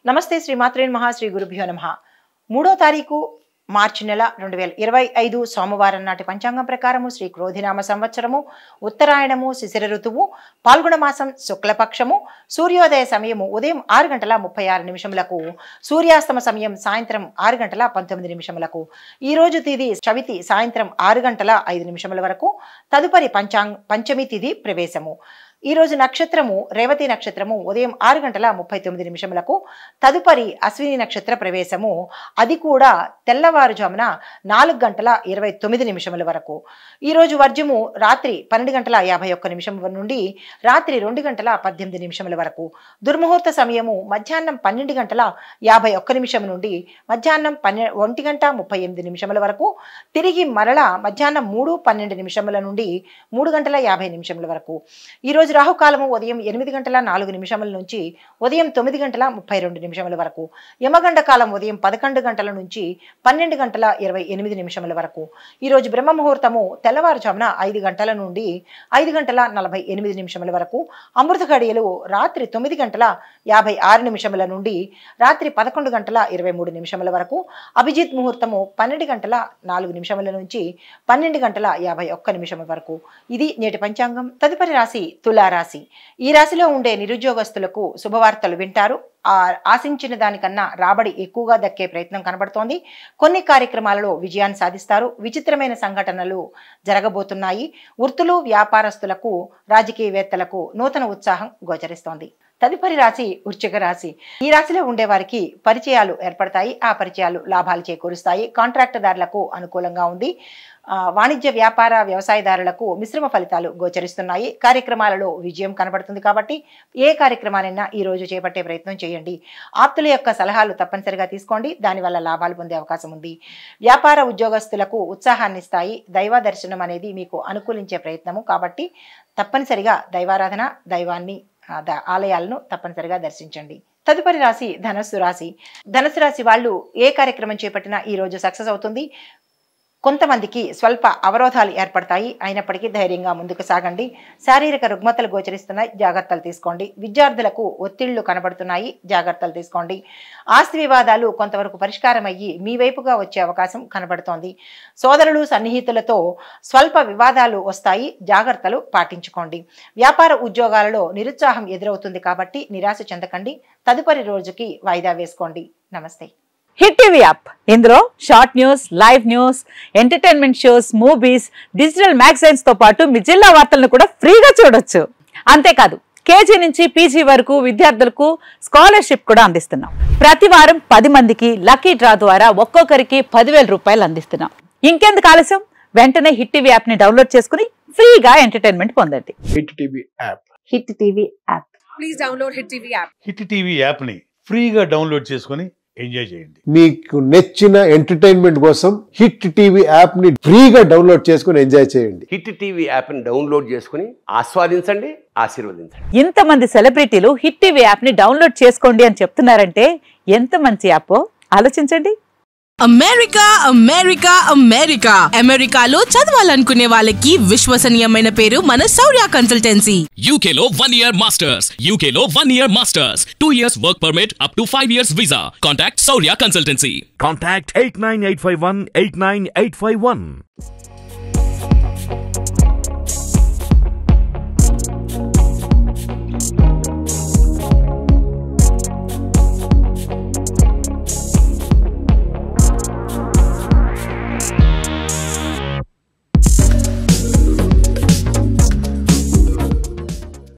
నమస్తే శ్రీమాత్రే నమః శ్రీ గురుభ్యో నమః 3వ తారీఖు మార్చి నెల 2025 సోమవారం నాటి పంచాంగం ప్రకారము శ్రీ క్రోధినామ సంవత్సరము ఉత్తరాయణము శిశిర ఋతువు పాల్గొన మాసం శుక్లపక్షము సూర్యోదయ సమయము ఉదయం 6:36 సూర్యాస్తమ సమయం సాయంత్రం 6:19 ఈ రోజు తిథి చవితి సాయంత్రం 6:05 వరకు తదుపరి పంచమి తిథి ప్రవేశము ఈ రోజు నక్షత్రము రేవతి నక్షత్రము ఉదయం 6:39 తదుపరి అశ్విని నక్షత్ర ప్రవేశము అది కూడా తెల్లవారుజామున 4:29 వరకు ఈ రోజు వర్జము రాత్రి 12:51 నుండి రాత్రి 2:18 వరకు దుర్ముహూర్త సమయము మధ్యాహ్నం 12:51 నుండి మధ్యాహ్నం 1:38 వరకు తిరిగి మరలా మధ్యాహ్నం 3:12 నుండి 3:50 వరకు ఈ రోజు రాహుకాలము ఉదయం 8:04 నుంచి ఉదయం 9:32 వరకు యమగండ కాలం ఉదయం 11 గంటల నుంచి 12:28 వరకు ఈ రోజు బ్రహ్మ ముహూర్తము తెల్లవారుజామున 5 గంటల నుండి 5:48 వరకు అమృత ఘడియలు రాత్రి 9:56 నుండి రాత్రి 11:23 వరకు అభిజిత్ ముహూర్తము 12:04 నుంచి 12:51 వరకు ఇది నేటి పంచాంగం. తదుపరి రాశి తులారాశి. ఈ రాశిలో ఉండే నిరుద్యోగస్తులకు శుభవార్తలు వింటారు. ఆశించిన దానికన్నా రాబడి ఎక్కువగా దక్కే ప్రయత్నం కనబడుతోంది. కొన్ని కార్యక్రమాలలో విజయాన్ని సాధిస్తారు. విచిత్రమైన సంఘటనలు జరగబోతున్నాయి. వృత్తులు వ్యాపారస్తులకు రాజకీయవేత్తలకు నూతన ఉత్సాహం గోచరిస్తోంది. తదుపరి రాశి వృశ్చిక రాశి. ఈ రాశిలో ఉండే వారికి పరిచయాలు ఏర్పడతాయి. ఆ పరిచయాలు లాభాలు చేకూరుస్తాయి. కాంట్రాక్టుదారులకు అనుకూలంగా ఉంది. వాణిజ్య వ్యాపార వ్యవసాయదారులకు మిశ్రమ ఫలితాలు గోచరిస్తున్నాయి. కార్యక్రమాలలో విజయం కనబడుతుంది కాబట్టి ఏ కార్యక్రమానైనా ఈ రోజు చేపట్టే ప్రయత్నం చేయండి. ఆప్తుల యొక్క సలహాలు తప్పనిసరిగా తీసుకోండి. దానివల్ల లాభాలు పొందే అవకాశం ఉంది. వ్యాపార ఉద్యోగస్తులకు ఉత్సాహాన్ని ఇస్తాయి. దైవ దర్శనం అనేది మీకు అనుకూలించే ప్రయత్నము కాబట్టి తప్పనిసరిగా దైవారాధన దైవాన్ని ఆలయాలను తప్పనిసరిగా దర్శించండి. తదుపరి రాశి ధనస్సు రాశి. ధనస్సు రాశి వాళ్ళు ఏ కార్యక్రమం చేపట్టినా ఈ రోజు సక్సెస్ అవుతుంది. కొంతమందికి స్వల్ప అవరోధాలు ఏర్పడతాయి. అయినప్పటికీ ధైర్యంగా ముందుకు సాగండి. శారీరక రుగ్మతలు గోచరిస్తున్నాయి. జాగ్రత్తలు తీసుకోండి. విద్యార్థులకు ఒత్తిళ్లు కనబడుతున్నాయి. జాగ్రత్తలు తీసుకోండి. ఆస్తి వివాదాలు కొంతవరకు పరిష్కారం అయ్యి మీ వైపుగా వచ్చే అవకాశం కనబడుతోంది. సోదరులు సన్నిహితులతో స్వల్ప వివాదాలు వస్తాయి. జాగ్రత్తలు పాటించుకోండి. వ్యాపార ఉద్యోగాలలో నిరుత్సాహం ఎదురవుతుంది కాబట్టి నిరాశ చెందకండి. తదుపరి రోజుకి వాయిదా వేసుకోండి. నమస్తే. Hit TV app. ఇందులో short news, live news, entertainment shows, movies, digital magazines తో పాటు మీ జిల్లా వార్తలను కూడా ఫ్రీగా చూడొచ్చు. అంతేకాదు కేజీ నుంచి పీజీ వరకు విద్యార్థులకు స్కాలర్షిప్ కూడా అందిస్తున్నాం. ప్రతి వారం 10 మందికి లక్కీ డ్రా ద్వారా ఒక్కొక్కరికి 10,000 రూపాయలు అందిస్తున్నాం. ఇంకెందుకు ఆలస్యం? వెంటనే హిట్ టీవీ యాప్ ని డౌన్లోడ్ చేసుకుని ఫ్రీగా ఎంటర్టైన్మెంట్ పొందండి. Hit TV app. Hit TV app. Please download hit TV app. Hit TV app ని ఫ్రీగా డౌన్లోడ్ చేసుకుని ఎంజాయ్ చేయండి. మీకు నచ్చిన ఎంటర్టైన్మెంట్ కోసం హిట్ టీవీ యాప్ ని ఫ్రీగా డౌన్లోడ్ చేసుకుని ఎంజాయ్ చేయండి. హిట్ టీవీ యాప్ ని డౌన్లోడ్ చేసుకుని ఆస్వాదించండి, ఆశీర్వదించండి. ఇంతమంది సెలబ్రిటీలు హిట్ టీవీ యాప్ ని డౌన్లోడ్ చేసుకోండి అని చెప్తున్నారంటే ఎంత మంచి యాప్ ఆలోచించండి. అమెరికా అమెరికా అమెరికా అమెరికాలో చదవాలనుకునే వాళ్ళకి విశ్వసనీయమైన పేరు మన శౌర్య కన్సల్టెన్సీ. UK లో 1 year masters. UK లో 1 year masters. 2 years work permit up to 5 years visa. Contact Saurya Consultancy. Contact 89851 89851.